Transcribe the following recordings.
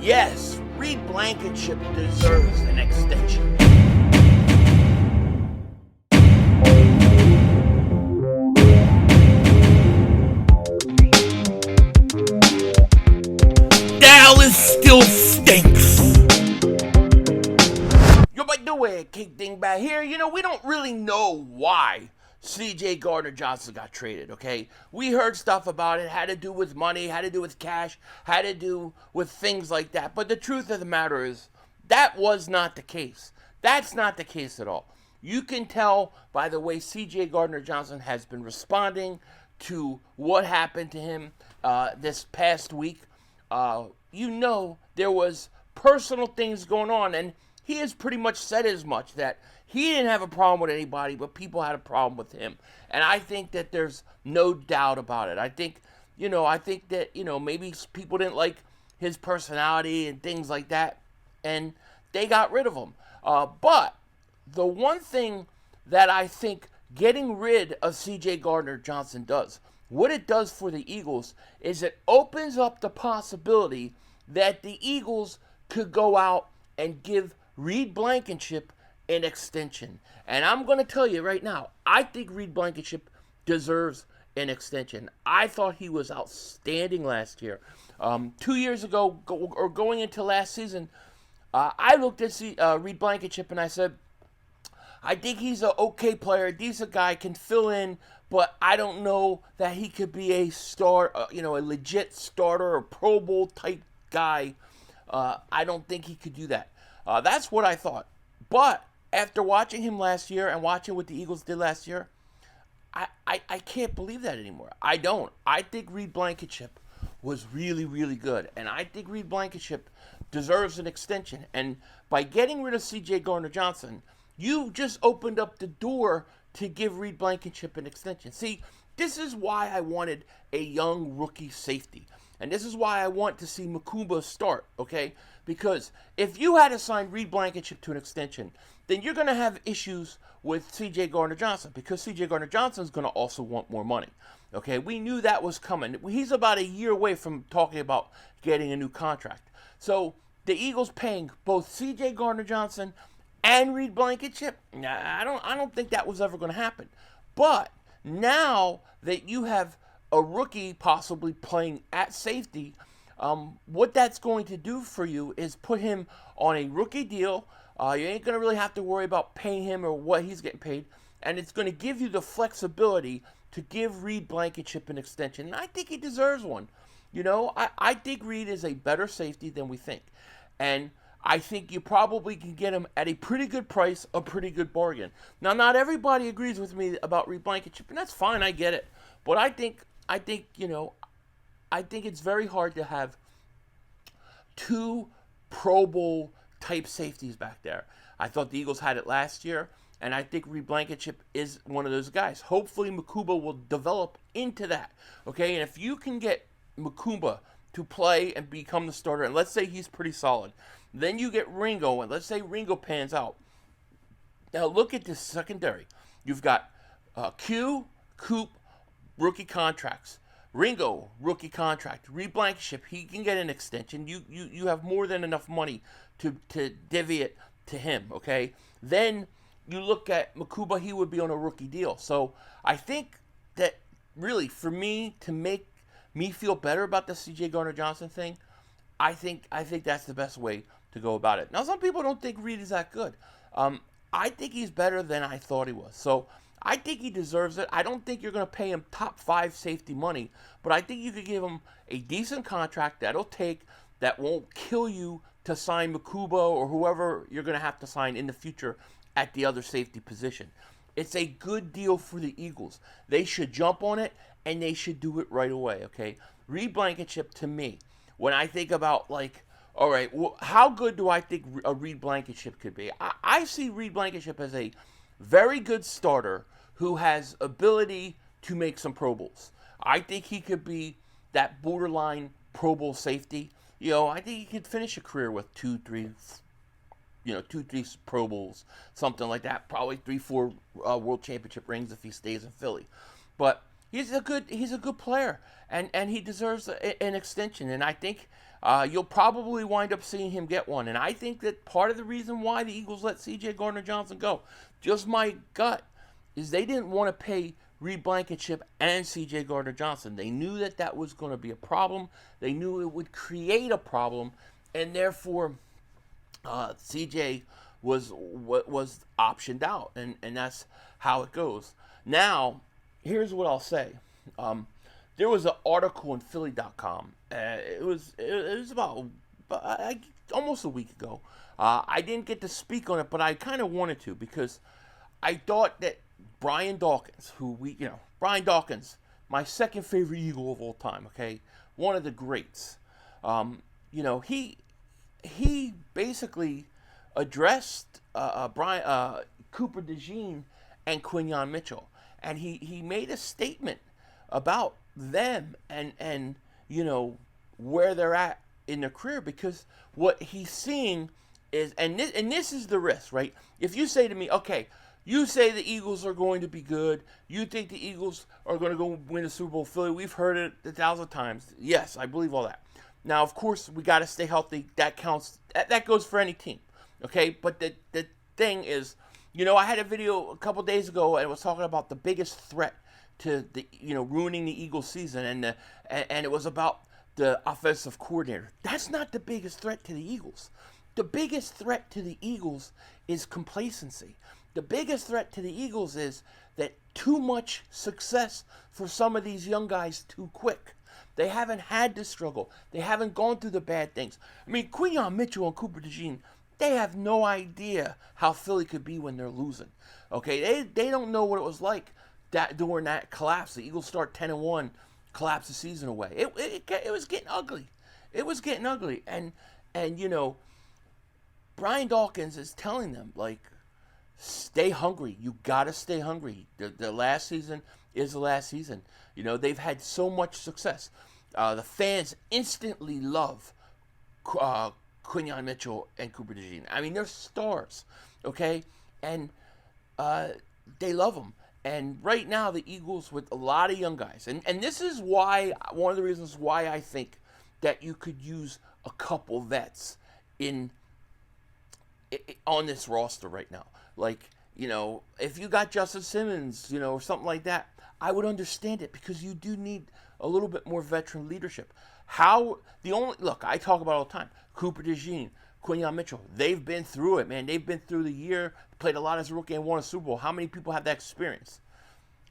Yes, Reed Blankenship deserves an extension. Dallas still stinks. Yo, by the way, King Dingbat here. We don't really know why C.J. Gardner-Johnson got traded, okay? We heard stuff about it, had to do with money, had to do with cash, had to do with things like that. But the truth of the matter is, that was not the case. That's not the case at all. You can tell by the way C.J. Gardner-Johnson has been responding to what happened to him this past week. There was personal things going on, and he has pretty much said as much, that he didn't have a problem with anybody, but people had a problem with him. And I think that there's no doubt about it. I think that, maybe people didn't like his personality and things like that, and they got rid of him. But the one thing that I think getting rid of C.J. Gardner-Johnson does, what it does for the Eagles, is it opens up the possibility that the Eagles could go out and give Reed Blankenship an extension. And I'm going to tell you right now, I think Reed Blankenship deserves an extension. I thought he was outstanding last year. 2 years ago, going into last season, I looked at Reed Blankenship and I said, I think he's an okay player, a decent guy, can fill in, but I don't know that he could be a a legit starter or Pro Bowl type guy. I don't think he could do that. That's what I thought. But after watching him last year and watching what the Eagles did last year, I can't believe that anymore. I don't. I think Reed Blankenship was really, really good. And I think Reed Blankenship deserves an extension. And by getting rid of C.J. Gardner-Johnson, you just opened up the door to give Reed Blankenship an extension. See, this is why I wanted a young rookie safety. And this is why I want to see Mukuba start, okay? Because if you had to sign Reed Blankenship to an extension, then you're going to have issues with C.J. Gardner-Johnson, because C.J. Gardner-Johnson is going to also want more money, okay? We knew that was coming. He's about a year away from talking about getting a new contract. So the Eagles paying both C.J. Gardner-Johnson and Reed Blankenship, I don't think that was ever going to happen. But now that you have a rookie possibly playing at safety, what that's going to do for you is put him on a rookie deal. You ain't going to really have to worry about paying him or what he's getting paid. And it's going to give you the flexibility to give Reed Blankenship an extension. And I think he deserves one. I think Reed is a better safety than we think. And I think you probably can get him at a pretty good price, a pretty good bargain. Now, not everybody agrees with me about Reed Blankenship, and that's fine. I get it. But I think it's very hard to have two Pro Bowl type safeties back there. I thought the Eagles had it last year, and I think Reed Blankenship is one of those guys. Hopefully, Mukuba will develop into that. Okay, and if you can get Mukuba to play and become the starter, and let's say he's pretty solid, then you get Ringo, and let's say Ringo pans out. Now look at this secondary. You've got Q, Coop, rookie contracts. Ringo, rookie contract. Reed Blankenship, he can get an extension. You have more than enough money to divvy it to him, okay? Then you look at Mukuba, he would be on a rookie deal. So I think that really, for me, to make me feel better about the C.J. Gardner-Johnson thing, I think that's the best way to go about it. Now, some people don't think Reed is that good. I think he's better than I thought he was. So I think he deserves it. I don't think you're going to pay him top 5 safety money, but I think you could give him a decent contract that won't kill you to sign Mukuba or whoever you're going to have to sign in the future at the other safety position. It's a good deal for the Eagles. They should jump on it, and they should do it right away, okay? Reed Blankenship, to me, when I think about, all right, well, how good do I think a Reed Blankenship could be? I see Reed Blankenship as a very good starter who has ability to make some Pro Bowls. I think he could be that borderline Pro Bowl safety. I think he could finish a career with 2-3 Pro Bowls, something like that. Probably 3-4 World Championship rings if he stays in Philly. But he's a good player, and he deserves an extension. And I think you'll probably wind up seeing him get one. And I think that part of the reason why the Eagles let C.J. Gardner-Johnson go, just my gut, is they didn't want to pay Reed Blankenship and C.J. Gardner-Johnson. They knew that that was going to be a problem. They knew it would create a problem, and therefore C.J. was optioned out, and that's how it goes. Now, here's what I'll say. There was an article in Philly.com. It was about almost a week ago. I didn't get to speak on it, but I kind of wanted to, because I thought that Brian Dawkins, Brian Dawkins, my second favorite Eagle of all time, okay, one of the greats. He basically addressed Cooper Dejean and Quinyon Mitchell, and he made a statement about them and where they're at in their career, because what he's seeing is, and this is the risk, right? If you say to me, okay, you say the Eagles are going to be good, you think the Eagles are going to go win the Super Bowl, Philly, we've heard it 1,000 times. Yes, I believe all that. Now, of course, we got to stay healthy. That counts. That goes for any team, okay? But the thing is, I had a video a couple days ago, and it was talking about the biggest threat to the ruining the Eagles season, and it was about the offensive coordinator. That's not the biggest threat to the Eagles. The biggest threat to the Eagles is complacency. The biggest threat to the Eagles is that too much success for some of these young guys too quick. They haven't had to struggle. They haven't gone through the bad things. I mean, Quinyon Mitchell and Cooper Dejean, they have no idea how Philly could be when they're losing. Okay, they don't know what it was like during that collapse. The Eagles start 10-1, collapse the season away. It was getting ugly. It was getting ugly, and Brian Dawkins is telling them, like, stay hungry. You gotta stay hungry. The last season is the last season. They've had so much success. The fans instantly love Quinyon Mitchell and Cooper Dejean. I mean, they're stars, okay? And they love them. And right now, the Eagles, with a lot of young guys, and this is why, one of the reasons why I think that you could use a couple vets on this roster right now. Like, if you got Justin Simmons, or something like that, I would understand it, because you do need a little bit more veteran leadership. Look, I talk about it all the time. Cooper Dejean, Quinyon Mitchell, they've been through it, man. They've been through the year, played a lot as a rookie and won a Super Bowl. How many people have that experience?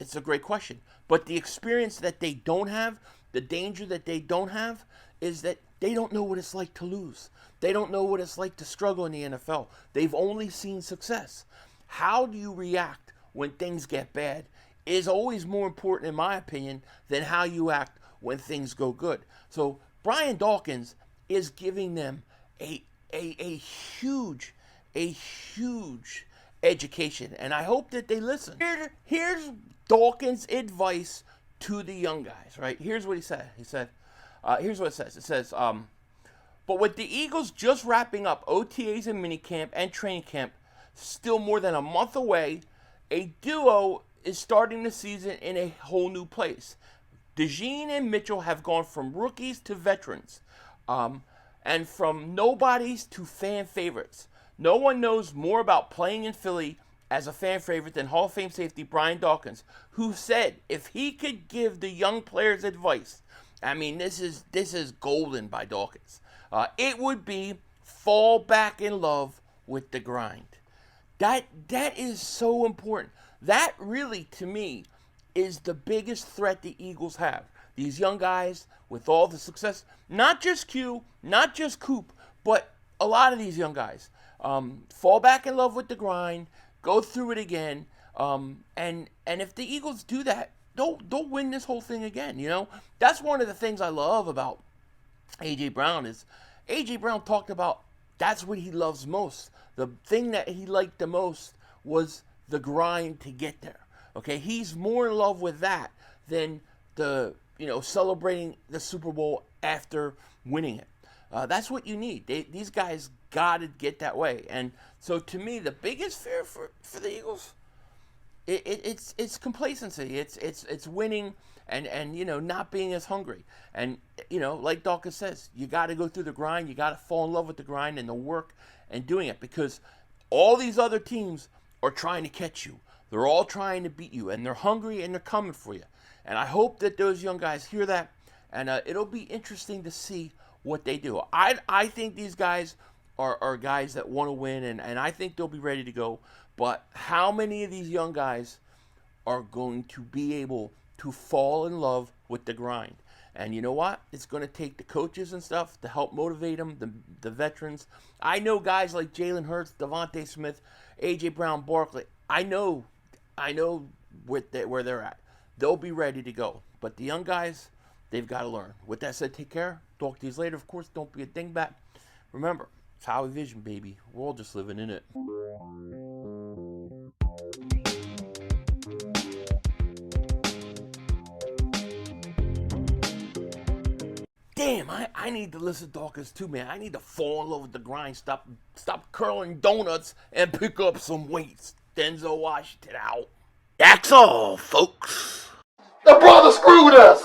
It's a great question. But the experience that they don't have, the danger that they don't have, is that they don't know what it's like to lose. They don't know what it's like to struggle in the NFL. They've only seen success. How do you react when things get bad is always more important, in my opinion, than how you act when things go good. So Brian Dawkins is giving them a huge education, and I hope that they listen. Here's Dawkins' advice to the young guys, right? Here's what he said. He said, here's what it says. It says, but with the Eagles just wrapping up OTAs and minicamp and training camp, still more than a month away, a duo is starting the season in a whole new place. Dejean and Mitchell have gone from rookies to veterans, and from nobodies to fan favorites. No one knows more about playing in Philly as a fan favorite than Hall of Fame safety Brian Dawkins, who said if he could give the young players advice, I mean, this is golden by Dawkins. It would be fall back in love with the grind. That is so important. That really, to me, is the biggest threat the Eagles have. These young guys with all the success, not just Q, not just Coop, but a lot of these young guys fall back in love with the grind, go through it again, and if the Eagles do that, they'll win this whole thing again. That's one of the things I love about A.J. Brown is A.J. Brown talked about that's what he loves most. The thing that he liked the most was the grind to get there. Okay, he's more in love with that than the celebrating the Super Bowl after winning it. That's what you need. These guys got to get that way. And so to me, the biggest fear for the Eagles, it's complacency. It's winning and not being as hungry. And like Dawkins says, you got to go through the grind. You got to fall in love with the grind and the work and doing it, because all these other teams are trying to catch you. They're all trying to beat you, and they're hungry and they're coming for you. And I hope that those young guys hear that, and it'll be interesting to see what they do. I think these guys are guys that want to win, and I think they'll be ready to go. But how many of these young guys are going to be able to fall in love with the grind? And you know what? It's going to take the coaches and stuff to help motivate them, the veterans. I know guys like Jalen Hurts, Devontae Smith, A.J. Brown, Barkley. I know where they're at. They'll be ready to go. But the young guys, they've got to learn. With that said, take care. Talk to you later. Of course, don't be a dingbat. Remember, it's Howie Vision, baby. We're all just living in it. Damn, I need to listen to Dawkins too, man. I need to fall in love with the grind. Stop curling donuts and pick up some weights. Denzel Washington out. That's all, folks. The brother screwed us.